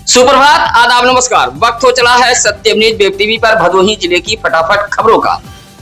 सुप्रभात, आदाब, नमस्कार। वक्त हो चला है सत्यम न्यूज वेब टीवी पर भदोही जिले की फटाफट खबरों का।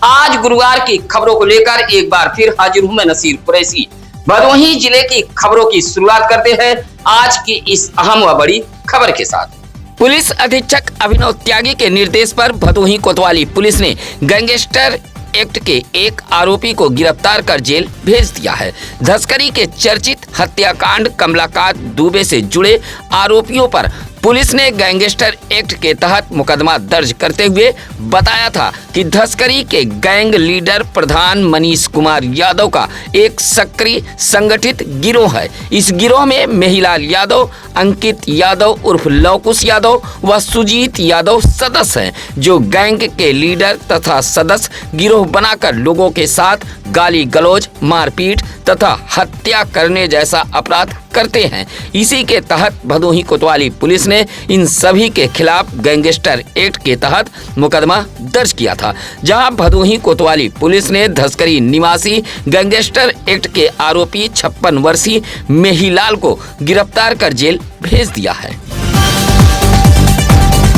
आज गुरुवार की खबरों को लेकर एक बार फिर हाजिर हूं मैं नसीर कुरैशी। भदोही जिले की खबरों की शुरुआत करते हैं आज की इस अहम व बड़ी खबर के साथ। पुलिस अधीक्षक अभिनव त्यागी के निर्देश पर भदोही कोतवाली पुलिस ने गैंगस्टर एक्ट के एक आरोपी को गिरफ्तार कर जेल भेज दिया है। धसकरी के चर्चित हत्याकांड कमलाकांत दुबे से जुड़े आरोपियों पर पुलिस ने गैंगस्टर एक्ट के तहत मुकदमा दर्ज करते हुए बताया था कि धसकरी के गैंग लीडर प्रधान मनीष कुमार यादव का एक सक्रिय संगठित गिरोह है। इस गिरोह में मेहिलाल यादव, अंकित यादव उर्फ लवकुश यादव व सुजीत यादव सदस्य हैं, जो गैंग के लीडर तथा सदस्य गिरोह बनाकर लोगों के साथ गाली गलौज, मारपीट तथा हत्या करने जैसा अपराध करते हैं। इसी के तहत भदोही कोतवाली पुलिस ने इन सभी के खिलाफ गैंगस्टर एक्ट के तहत मुकदमा दर्ज किया था, जहां भदोही कोतवाली पुलिस ने धसकरी निवासी गैंगस्टर एक्ट के आरोपी 56 वर्षीय मेहिलाल को गिरफ्तार कर जेल भेज दिया है।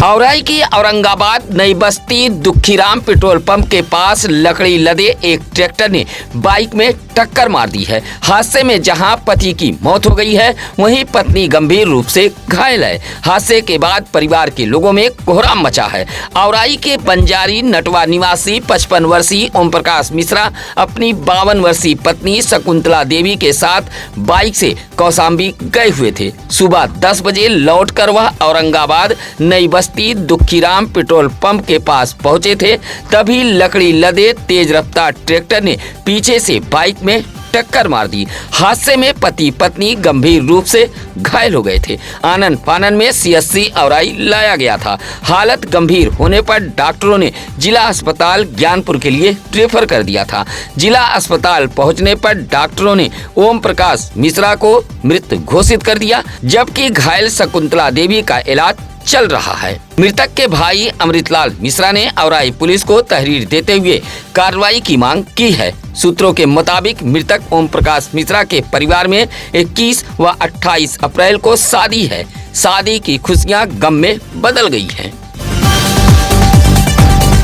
औराई की औरंगाबाद नई बस्ती दुखीराम पेट्रोल पंप के पास लकड़ी लदे एक ट्रैक्टर ने बाइक में टक्कर मार दी है। हादसे में जहां पति की मौत हो गई है, वहीं पत्नी गंभीर रूप से घायल है। हादसे के बाद परिवार के लोगों में कोहराम मचा है। औराई के बंजारी नटवा निवासी 55 वर्षीय ओम प्रकाश मिश्रा अपनी 52 वर्षीय पत्नी शकुंतला देवी के साथ बाइक से कौशाम्बी गए हुए थे। सुबह 10 बजे लौटकर वह औरंगाबाद नई बस्ती दुखीराम पेट्रोल पंप के पास पहुंचे थे, तभी लकड़ी लदे तेज रफ्तार ट्रैक्टर ने पीछे से बाइक में टक्कर मार दी। हादसे में पति पत्नी गंभीर रूप से घायल हो गए थे। आनन फानन में सीएससी औराई लाया गया था। हालत गंभीर होने पर डॉक्टरों ने जिला अस्पताल ज्ञानपुर के लिए रेफर कर दिया था। जिला अस्पताल पहुंचने पर डॉक्टरों ने ओम प्रकाश मिश्रा को मृत घोषित कर दिया, जबकि घायल शकुंतला देवी का इलाज चल रहा है। मृतक के भाई अमृतलाल मिश्रा ने औराई पुलिस को तहरीर देते हुए कार्रवाई की मांग की है। सूत्रों के मुताबिक मृतक ओम प्रकाश मिश्रा के परिवार में 21 व 28 अप्रैल को शादी है। शादी की खुशियां गम में बदल गई हैं।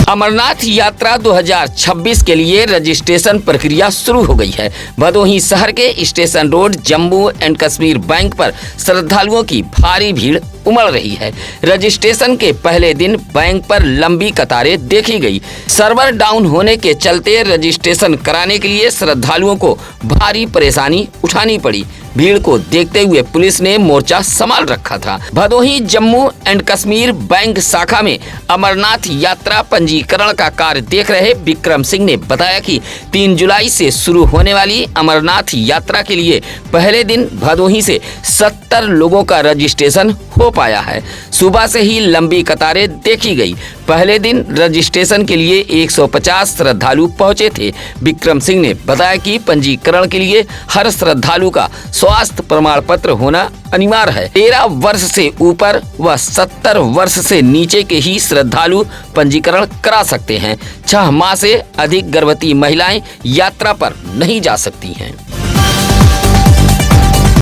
अमरनाथ यात्रा 2026 के लिए रजिस्ट्रेशन प्रक्रिया शुरू हो गई है। भदोही शहर के station road Jammu and Kashmir bank पर श्रद्धालुओं की भारी भीड़ उमड़ रही है। रजिस्ट्रेशन के पहले दिन बैंक पर लंबी कतारें देखी गई। सर्वर डाउन होने के चलते रजिस्ट्रेशन कराने के लिए श्रद्धालुओं को भारी परेशानी उठानी पड़ी। भीड़ को देखते हुए पुलिस ने मोर्चा संभाल रखा था। भदोही जम्मू एंड कश्मीर बैंक शाखा में अमरनाथ यात्रा पंजीकरण का कार्य देख रहे विक्रम सिंह ने बताया कि 3 जुलाई से शुरू होने वाली अमरनाथ यात्रा के लिए पहले दिन भदोही से 70 लोगों का रजिस्ट्रेशन हो पाया है। सुबह से ही लंबी कतारें देखी गई। पहले दिन रजिस्ट्रेशन के लिए 150 श्रद्धालु पहुंचे थे। विक्रम सिंह ने बताया कि पंजीकरण के लिए हर श्रद्धालु का स्वास्थ्य प्रमाण पत्र होना अनिवार्य है। 13 वर्ष से ऊपर व 70 वर्ष से नीचे के ही श्रद्धालु पंजीकरण करा सकते हैं। 6 माह से अधिक गर्भवती महिलाएं यात्रा पर नहीं जा सकती हैं।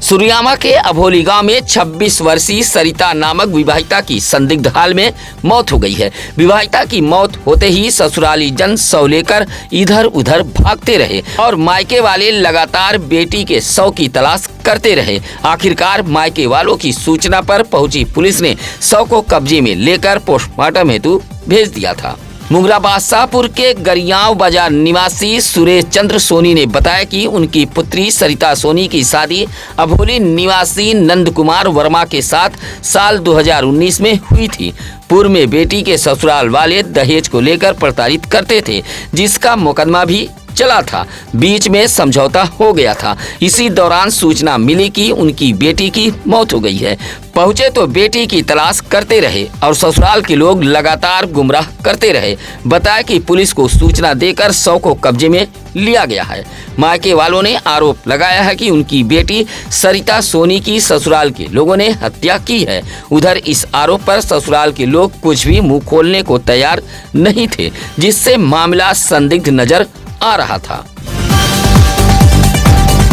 सुरियामा के अभोली गांव में 26 वर्षीय सरिता नामक विवाहिता की संदिग्ध हाल में मौत हो गई है। विवाहिता की मौत होते ही ससुराली जन शव लेकर इधर उधर भागते रहे और मायके वाले लगातार बेटी के शव की तलाश करते रहे। आखिरकार मायके वालों की सूचना पर पहुंची पुलिस ने शव को कब्जे में लेकर पोस्टमार्टम हेतु भेज दिया था। मुंगरा बादशाहपुर के गरियाव बाजार निवासी सुरेश चंद्र सोनी ने बताया कि उनकी पुत्री सरिता सोनी की शादी अभोली निवासी नंद कुमार वर्मा के साथ साल 2019 में हुई थी। पूर्व में बेटी के ससुराल वाले दहेज को लेकर प्रताड़ित करते थे, जिसका मुकदमा भी चला था। बीच में समझौता हो गया था। इसी दौरान सूचना मिली कि उनकी बेटी की मौत हो गई है। पहुंचे तो बेटी की तलाश करते रहे और ससुराल के लोग लगातार गुमराह करते रहे। बताया कि पुलिस को सूचना देकर शव को कब्जे में लिया गया है। मायके वालों ने आरोप लगाया है कि उनकी बेटी सरिता सोनी की ससुराल के लोगों ने हत्या की है। उधर इस आरोप पर ससुराल के लोग कुछ भी मुंह खोलने को तैयार नहीं थे, जिससे मामला संदिग्ध नजर आ रहा था।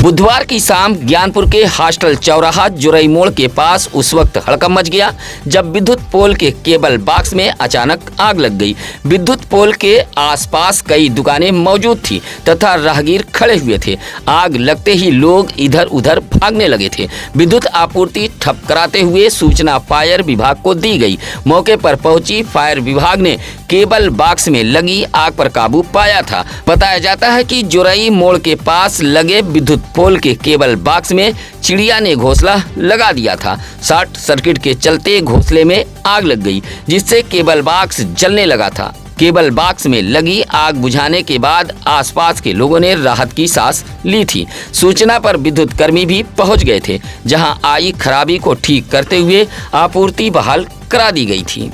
बुधवार की शाम ज्ञानपुर के हॉस्टल चौराहा जुरई मोड़ के पास उस वक्त हड़कंप मच गया जब विद्युत पोल के केबल बॉक्स में अचानक आग लग गई। विद्युत पोल के आसपास कई दुकानें मौजूद थी तथा राहगीर खड़े हुए थे। आग लगते ही लोग इधर उधर भागने लगे थे। विद्युत आपूर्ति ठप कराते हुए सूचना फायर विभाग को दी गई। मौके पर पहुंची फायर विभाग ने केबल बॉक्स में लगी आग पर काबू पाया था। बताया जाता है कि जुरई मोड़ के पास लगे विद्युत पोल के केबल बॉक्स में चिड़िया ने घोंसला लगा दिया था। शॉर्ट सर्किट के चलते घोंसले में आग लग गई जिससे केबल बॉक्स जलने लगा था। केबल बॉक्स में लगी आग बुझाने के बाद आसपास के लोगों ने राहत की सांस ली थी। सूचना पर विद्युत कर्मी भी पहुंच गए थे जहां आई खराबी को ठीक करते हुए आपूर्ति बहाल करा दी गई थी।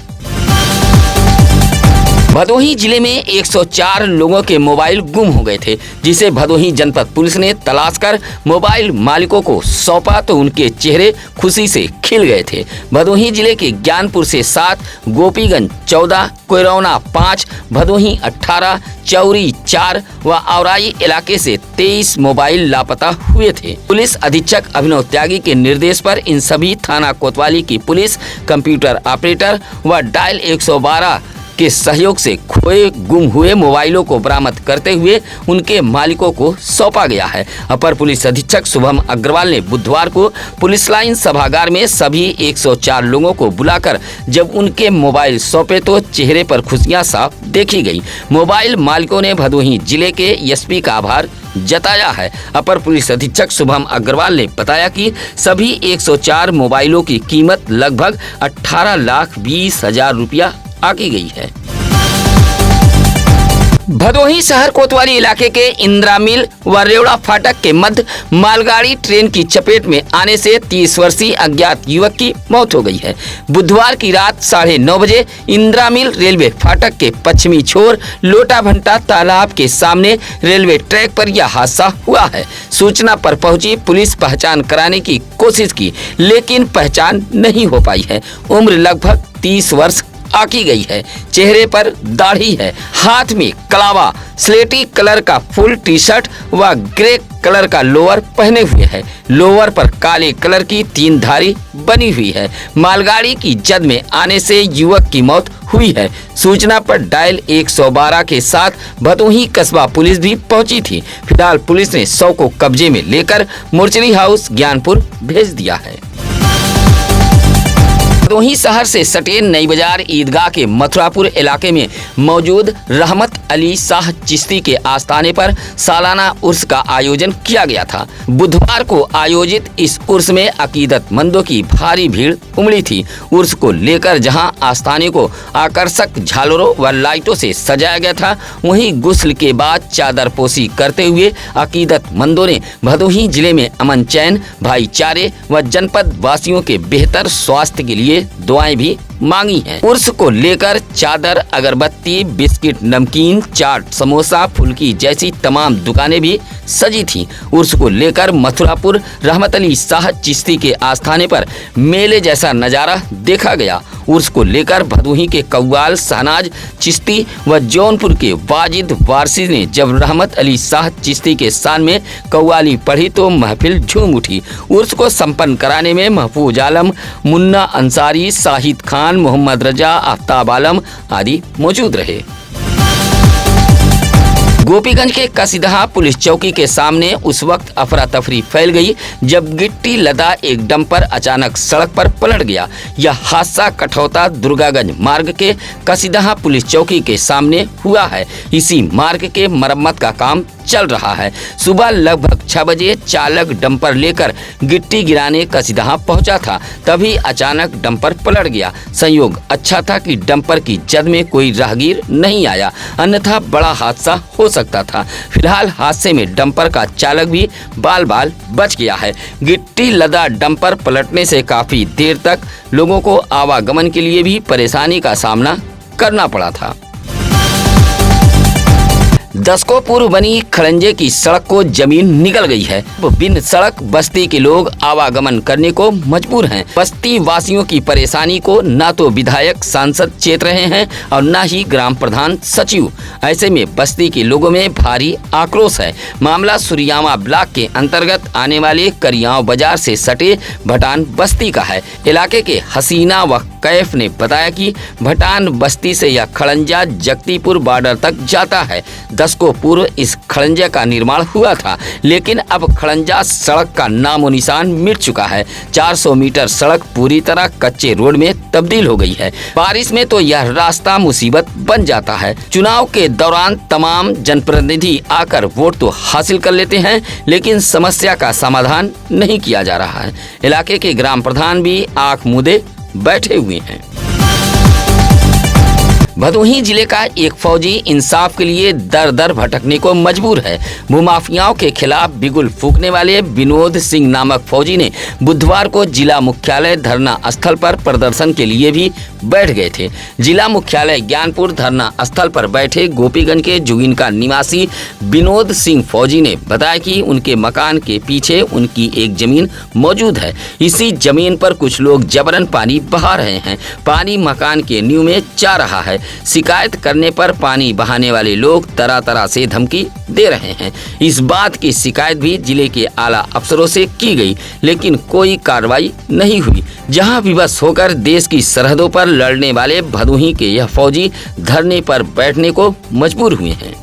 भदोही जिले में 104 लोगों के मोबाइल गुम हो गए थे जिसे भदोही जनपद पुलिस ने तलाश कर मोबाइल मालिकों को सौंपा तो उनके चेहरे खुशी से खिल गए थे। भदोही जिले के ज्ञानपुर से 7, गोपीगंज 14, कोयरौना 5, भदोही 18, चौरी 4 व औराई इलाके से 23 मोबाइल लापता हुए थे। पुलिस अधीक्षक अभिनव त्यागी के निर्देश पर इन सभी थाना कोतवाली की पुलिस, कंप्यूटर ऑपरेटर व डायल 112 के सहयोग से खोए गुम हुए मोबाइलों को बरामद करते हुए उनके मालिकों को सौंपा गया है। अपर पुलिस अधीक्षक शुभम अग्रवाल ने बुधवार को पुलिस लाइन सभागार में सभी 104 लोगों को बुलाकर जब उनके मोबाइल सौंपे तो चेहरे पर खुशियां साफ देखी गई। मोबाइल मालिकों ने भदोही जिले के एसपी का आभार जताया है। अपर पुलिस अधीक्षक शुभम अग्रवाल ने बताया कि सभी 104 मोबाइलों की कीमत लगभग 18,20,000 रुपया आकी गई है। भदोही शहर कोतवाली इलाके के इंदिरा मिल व रेवड़ा फाटक के मध्य मालगाड़ी ट्रेन की चपेट में आने से 30 वर्षीय अज्ञात युवक की मौत हो गई है। बुधवार की रात 9:30 बजे इंदिरा मिल रेलवे फाटक के पश्चिमी छोर लोटाभंटा तालाब के सामने रेलवे ट्रैक पर यह हादसा हुआ है। सूचना पर पहुंची पुलिस पहचान कराने की कोशिश की लेकिन पहचान नहीं हो पाई है। उम्र लगभग 30 वर्ष आकी गई है। चेहरे पर दाढ़ी है। हाथ में कलावा, स्लेटी कलर का फुल टी शर्ट व ग्रे कलर का लोअर पहने हुए है। लोअर पर काले कलर की 3 धारी बनी हुई है। मालगाड़ी की जद में आने से युवक की मौत हुई है। सूचना पर डायल 112 के साथ भदोही कस्बा पुलिस भी पहुंची थी। फिलहाल पुलिस ने शव को कब्जे में लेकर मोर्चरी हाउस ज्ञानपुर भेज दिया है। भदोही शहर से सटे नई बाजार ईदगाह के मथुरापुर इलाके में मौजूद रहमत अली शाह चिश्ती के आस्थाने पर सालाना उर्स का आयोजन किया गया था। बुधवार को आयोजित इस उर्स में अकीदतमंदों की भारी भीड़ उमड़ी थी। उर्स को लेकर जहां आस्थाने को आकर्षक झालरों व लाइटों से सजाया गया था, वहीं गुस्ल के बाद चादर पोशी करते हुए अकीदतमंदों ने भदोही जिले में अमन चैन, भाईचारे व जनपद वासियों के बेहतर स्वास्थ्य के लिए दुआएं भी मांगी हैं। उर्स को लेकर चादर, अगरबत्ती, बिस्किट, नमकीन, चाट, समोसा, फुल्की जैसी तमाम दुकानें भी सजी थीं। उर्स को लेकर मथुरापुर रहमत अली शाह चिश्ती के आस्थाने पर मेले जैसा नजारा देखा गया। उर्स को लेकर भदोही के कव्वाल शहनाज चिश्ती व जौनपुर के वाजिद वारसी ने जब रहमत अली शाह चिश्ती के शान में कव्वाली पढ़ी तो महफिल झूम उठी। उर्स को संपन्न कराने में महफूज आलम, मुन्ना अंसारी, शाहिद खान, मोहम्मद रजा, आफ्ताब आलम आदि मौजूद रहे। गोपीगंज के कसीदहा पुलिस चौकी के सामने उस वक्त अफरा तफरी फैल गई जब गिट्टी लदा एक डंपर अचानक सड़क पर पलट गया। यह हादसा कठौता दुर्गागंज मार्ग के कसीदहा पुलिस चौकी के सामने हुआ है। इसी मार्ग के मरम्मत का काम चल रहा है। सुबह लगभग 6 बजे चालक डंपर लेकर गिट्टी गिराने कसीदहा पहुंचा था, तभी अचानक डंपर पलट गया। संयोग अच्छा था कि डंपर की जद में कोई राहगीर नहीं आया, अन्यथा बड़ा हादसा हो सकता था। फिलहाल हादसे में डंपर का चालक भी बाल बाल बच गया है। गिट्टी लदा डंपर पलटने से काफी देर तक लोगों को आवागमन के लिए भी परेशानी का सामना करना पड़ा था। दशकों पूर्व बनी खड़ंजे की सड़क को जमीन निकल गई है। बिन सड़क बस्ती के लोग आवागमन करने को मजबूर हैं। बस्ती वासियों की परेशानी को न तो विधायक सांसद चेत रहे हैं और न ही ग्राम प्रधान सचिव। ऐसे में बस्ती के लोगों में भारी आक्रोश है। मामला सुरियामा ब्लॉक के अंतर्गत आने वाले करियाव बाजार से सटे भटान बस्ती का है। इलाके के हसीना व कैफ ने बताया कि भटान बस्ती से यह खड़ंजा जगतीपुर बॉर्डर तक जाता है। दशकों पूर्व इस खड़ंजा का निर्माण हुआ था, लेकिन अब खड़ंजा सड़क का नामो निशान मिट चुका है। 400 मीटर सड़क पूरी तरह कच्चे रोड में तब्दील हो गई है। बारिश में तो यह रास्ता मुसीबत बन जाता है। चुनाव के दौरान तमाम जनप्रतिनिधि आकर वोट तो हासिल कर लेते हैं, लेकिन समस्या का समाधान नहीं किया जा रहा है। इलाके के ग्राम प्रधान भी आंख मूंदे बैठे हुए हैं। भदोही जिले का एक फौजी इंसाफ के लिए दर दर भटकने को मजबूर है। भूमाफियाओं के खिलाफ बिगुल फूंकने वाले विनोद सिंह नामक फौजी ने बुधवार को जिला मुख्यालय धरना स्थल पर प्रदर्शन के लिए भी बैठ गए थे। जिला मुख्यालय ज्ञानपुर धरना स्थल पर बैठे गोपीगंज के जुगिनका निवासी विनोद सिंह फौजी ने बताया कि उनके मकान के पीछे उनकी एक जमीन मौजूद है। इसी जमीन पर कुछ लोग जबरन पानी बहा रहे हैं। पानी मकान के नींव में जा रहा है। शिकायत करने पर पानी बहाने वाले लोग तरह तरह से धमकी दे रहे हैं। इस बात की शिकायत भी जिले के आला अफसरों से की गई, लेकिन कोई कार्रवाई नहीं हुई। जहां विवश होकर देश की सरहदों पर लड़ने वाले भदोही के यह फौजी धरने पर बैठने को मजबूर हुए हैं।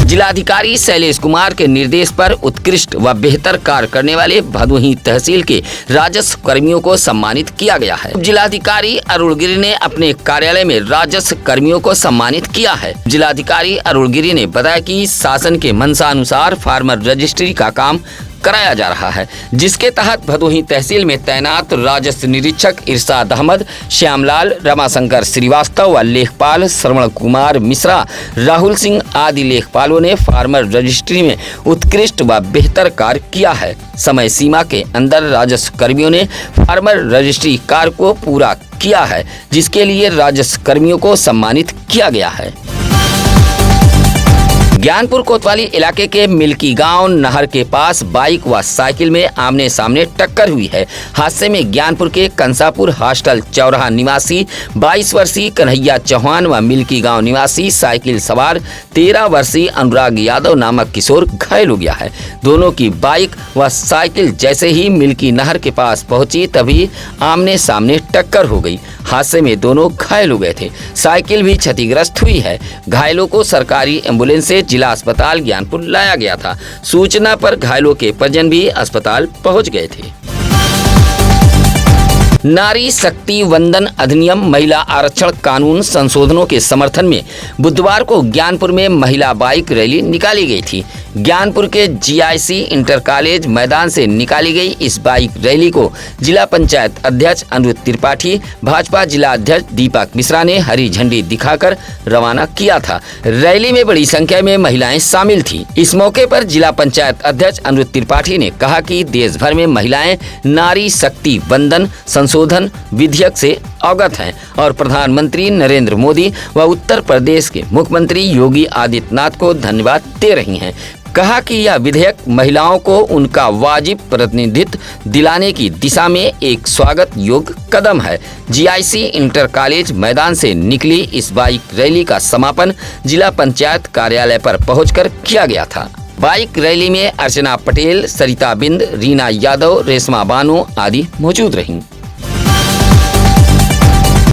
जिलाधिकारी शैलेश कुमार के निर्देश पर उत्कृष्ट व बेहतर कार्य करने वाले भदोही तहसील के राजस्व कर्मियों को सम्मानित किया गया है। जिलाधिकारी अरुण गिरी ने अपने कार्यालय में राजस्व कर्मियों को सम्मानित किया है। जिलाधिकारी अरुण गिरी ने बताया कि शासन के मंशानुसार फार्मर रजिस्ट्री का काम कराया जा रहा है, जिसके तहत भदोही तहसील में तैनात राजस्व निरीक्षक इरशाद अहमद, श्यामलाल, रमाशंकर श्रीवास्तव व लेखपाल श्रवण कुमार मिश्रा, राहुल सिंह आदि लेखपालों ने फार्मर रजिस्ट्री में उत्कृष्ट व बेहतर कार्य किया है। समय सीमा के अंदर राजस्व कर्मियों ने फार्मर रजिस्ट्री कार्य को पूरा किया है, जिसके लिए राजस्व कर्मियों को सम्मानित किया गया है। ज्ञानपुर कोतवाली इलाके के मिल्की गांव नहर के पास बाइक व साइकिल में आमने सामने टक्कर हुई है। हादसे में ज्ञानपुर के कंसापुर हॉस्टल चौराहा निवासी 22 वर्षीय कन्हैया चौहान व मिल्की गांव निवासी साइकिल सवार 13 वर्षीय अनुराग यादव नामक किशोर घायल हो गया है। दोनों की बाइक व साइकिल जैसे ही मिल्की नहर के पास पहुंची तभी आमने सामने टक्कर हो गई। हादसे में दोनों घायल हो गए थे। साइकिल भी क्षतिग्रस्त हुई है। घायलों को सरकारी एम्बुलेंस से जिला अस्पताल ज्ञानपुर लाया गया था। सूचना पर घायलों के परिजन भी अस्पताल पहुंच गए थे। नारी शक्ति वंदन अधिनियम महिला आरक्षण कानून संशोधनों के समर्थन में बुधवार को ज्ञानपुर में महिला बाइक रैली निकाली गई थी। ज्ञानपुर के GIC इंटर कॉलेज मैदान से निकाली गई इस बाइक रैली को जिला पंचायत अध्यक्ष अनिरुद्ध त्रिपाठी, भाजपा जिला अध्यक्ष दीपक मिश्रा ने हरी झंडी दिखाकर रवाना किया था। रैली में बड़ी संख्या में महिलाएं शामिल थी। इस मौके पर जिला पंचायत अध्यक्ष अनिरुद्ध त्रिपाठी ने कहा कि देश भर में महिलाएं नारी शक्ति वंदन संशोधन विधेयक से अवगत हैं और प्रधानमंत्री नरेंद्र मोदी व उत्तर प्रदेश के मुख्यमंत्री योगी आदित्यनाथ को धन्यवाद दे रही हैं। कहा कि यह विधेयक महिलाओं को उनका वाजिब प्रतिनिधित्व दिलाने की दिशा में एक स्वागत योग्य कदम है। GIC इंटर कॉलेज मैदान से निकली इस बाइक रैली का समापन जिला पंचायत कार्यालय पर पहुंचकर किया गया था। बाइक रैली में अर्चना पटेल, सरिता बिंद, रीना यादव, रेशमा बानो आदि मौजूद रहीं।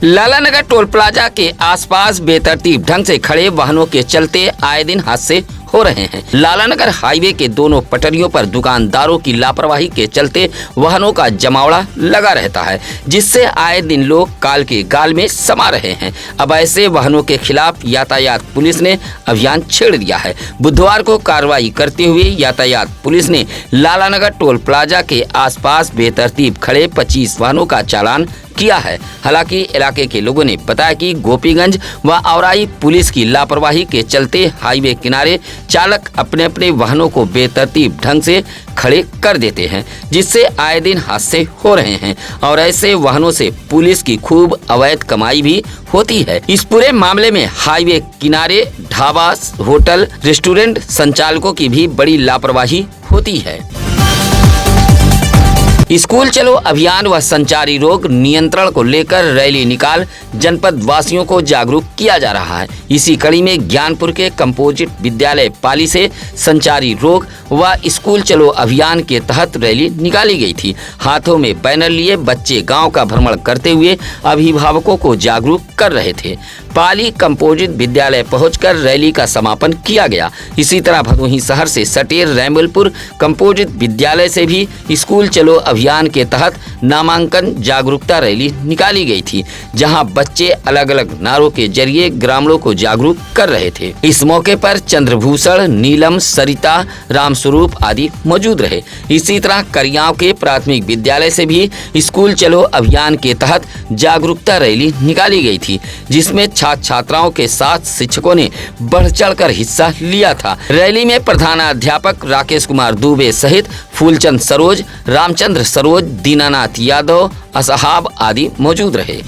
लालानगर टोल प्लाजा के आसपास बेतरतीब ढंग से खड़े वाहनों के चलते आए दिन हादसे हो रहे हैं। लालानगर हाईवे के दोनों पटरियों पर दुकानदारों की लापरवाही के चलते वाहनों का जमावड़ा लगा रहता है, जिससे आए दिन लोग काल के गाल में समा रहे हैं। अब ऐसे वाहनों के खिलाफ यातायात पुलिस ने अभियान छेड़ दिया है। बुधवार को कार्रवाई करते हुए यातायात पुलिस ने लालानगर टोल प्लाजा के आसपास बेतरतीब खड़े 25 वाहनों का चालान किया है। हालांकि इलाके के लोगों ने बताया कि गोपीगंज व औराई पुलिस की लापरवाही के चलते हाईवे किनारे चालक अपने अपने वाहनों को बेतरतीब ढंग से खड़े कर देते हैं, जिससे आए दिन हादसे हो रहे हैं और ऐसे वाहनों से पुलिस की खूब अवैध कमाई भी होती है। इस पूरे मामले में हाईवे किनारे ढाबा, होटल, रेस्टोरेंट संचालकों की भी बड़ी लापरवाही होती है। स्कूल चलो अभियान व संचारी रोग नियंत्रण को लेकर रैली निकाल जनपद वासियों को जागरूक किया जा रहा है। इसी कड़ी में ज्ञानपुर के कंपोजिट विद्यालय पाली से संचारी रोग व स्कूल चलो अभियान के तहत रैली निकाली गई थी। हाथों में बैनर लिए बच्चे गांव का भ्रमण करते हुए अभिभावकों को जागरूक कर रहे थे। पाली कंपोजिट विद्यालय पहुंचकर रैली का समापन किया गया। इसी तरह भदोही शहर से सटे रैमलपुर कंपोजिट विद्यालय से भी स्कूल चलो अभियान के तहत नामांकन जागरूकता रैली निकाली गई थी, जहां बच्चे अलग अलग नारों के जरिए ग्रामीणों को जागरूक कर रहे थे। इस मौके पर चंद्रभूषण, नीलम, सरिता, रामस्वरूप आदि मौजूद रहे। इसी तरह करियाव के प्राथमिक विद्यालय से भी स्कूल चलो अभियान के तहत जागरूकता रैली निकाली गई थी, जिसमें छात्र छात्राओं के साथ शिक्षकों ने बढ़ चढ़कर हिस्सा लिया था। रैली में प्रधानाध्यापक राकेश कुमार दुबे सहित फूलचंद सरोज, रामचंद्र सरोज, दीनानाथ यादव, असहाब आदि मौजूद रहे।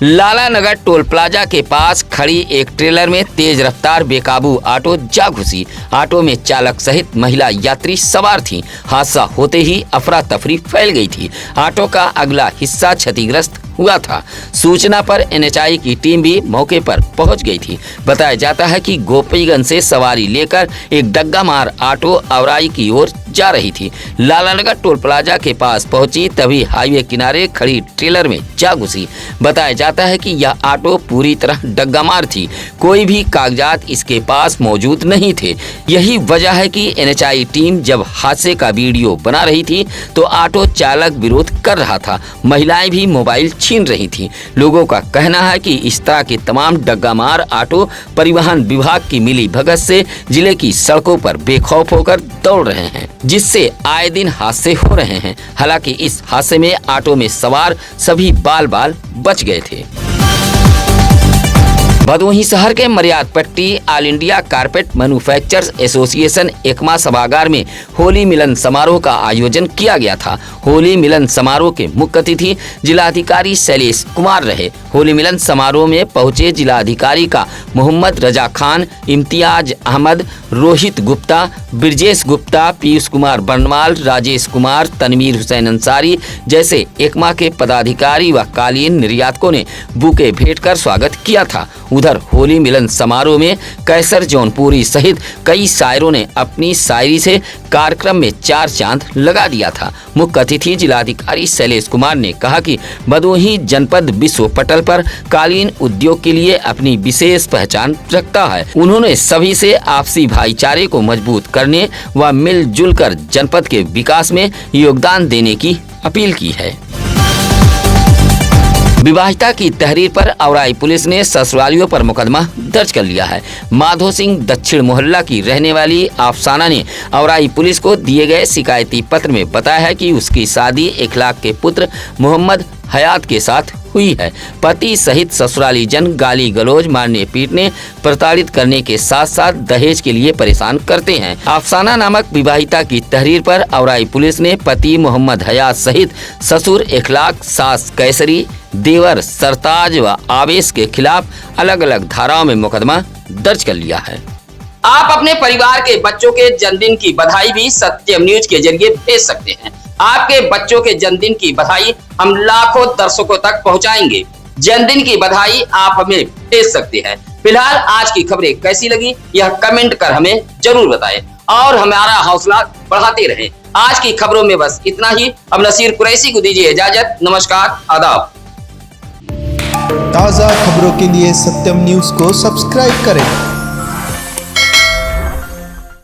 लाला नगर टोल प्लाजा के पास खड़ी एक ट्रेलर में तेज रफ्तार बेकाबू ऑटो जा घुसी। ऑटो में चालक सहित महिला यात्री सवार थीं। हादसा होते ही अफरा तफरी फैल गई थी। ऑटो का अगला हिस्सा क्षतिग्रस्त हुआ था। सूचना पर एनएचआई की टीम भी मौके पर पहुंच गई थी। बताया जाता है कि गोपीगंज से सवारी लेकर एक डग्गा मार ऑटो औराई की ओर जा रही थी। लालानगर टोल प्लाजा के पास पहुंची तभी हाईवे किनारे खड़ी ट्रेलर में जा घुसी। बताया जाता है कि यह ऑटो पूरी तरह डग्गा मार थी। कोई भी कागजात इसके पास मौजूद नहीं थे। यही वजह है कि एनएचआई टीम जब हादसे का वीडियो बना रही थी तो ऑटो चालक विरोध कर रहा था। महिलाएं भी मोबाइल छीन रही थी। लोगों का कहना है कि इस तरह के तमाम डग्गा मार ऑटो परिवहन विभाग की मिली भगत से जिले की सड़कों पर बेखौफ होकर दौड़ रहे हैं, जिससे आए दिन हादसे हो रहे हैं। हालांकि इस हादसे में ऑटो में सवार सभी बाल बाल बच गए थे। भदोही शहर के मर्याद पट्टी all India carpet manufacturers association Ekma सभागार में होली मिलन समारोह का आयोजन किया गया था। होली मिलन समारोह के मुख्य अतिथि जिलाधिकारी शैलेश कुमार रहे। होली मिलन समारोह में पहुंचे जिलाधिकारी का मोहम्मद रजा खान, इम्तियाज अहमद, रोहित गुप्ता, ब्रजेश गुप्ता, पीयूष कुमार बर्नवाल, राजेश कुमार, तनवीर हुसैन अंसारी जैसे एकमा के पदाधिकारी व कालीन निर्यातकों ने बुके भेंट कर स्वागत किया था। उधर होली मिलन समारोह में कैसर जौनपुरी सहित कई शायरों ने अपनी शायरी से कार्यक्रम में चार चांद लगा दिया था। मुख्य अतिथि जिलाधिकारी शैलेश कुमार ने कहा कि भदोही जनपद विश्व पटल पर कालीन उद्योग के लिए अपनी विशेष पहचान रखता है। उन्होंने सभी से आपसी भाईचारे को मजबूत करने व मिलजुल कर जनपद के विकास में योगदान देने की अपील की है। विवाहिता की तहरीर पर औराई पुलिस ने ससुरालियों पर मुकदमा दर्ज कर लिया है। माधो सिंह दक्षिण मोहल्ला की रहने वाली अफसाना ने औराई पुलिस को दिए गए शिकायती पत्र में बताया है कि उसकी शादी 1 लाख के पुत्र मोहम्मद हयात के साथ हुई है। पति सहित ससुराली जन गाली गलौज, मारने पीटने, प्रताड़ित करने के साथ साथ दहेज के लिए परेशान करते हैं। अफसाना नामक विवाहिता की तहरीर पर औराई पुलिस ने पति मोहम्मद हयात सहित ससुर 1 लाख, सास कैसरी, देवर सरताज व आवेश के खिलाफ अलग अलग धाराओं में मुकदमा दर्ज कर लिया है। आप अपने परिवार के बच्चों के जन्मदिन की बधाई भी सत्यम न्यूज के जरिए भेज सकते हैं। आपके बच्चों के जन्मदिन की बधाई हम लाखों दर्शकों तक पहुंचाएंगे। जन्मदिन की बधाई आप हमें भेज सकते हैं। फिलहाल आज की खबरें कैसी लगी यह कमेंट कर हमें जरूर बताएं और हमारा हौसला बढ़ाते रहें। आज की खबरों में बस इतना ही। अब नसीर कुरैशी को दीजिए इजाजत। नमस्कार, आदाब। ताज़ा खबरों के लिए सत्यम न्यूज को सब्सक्राइब करें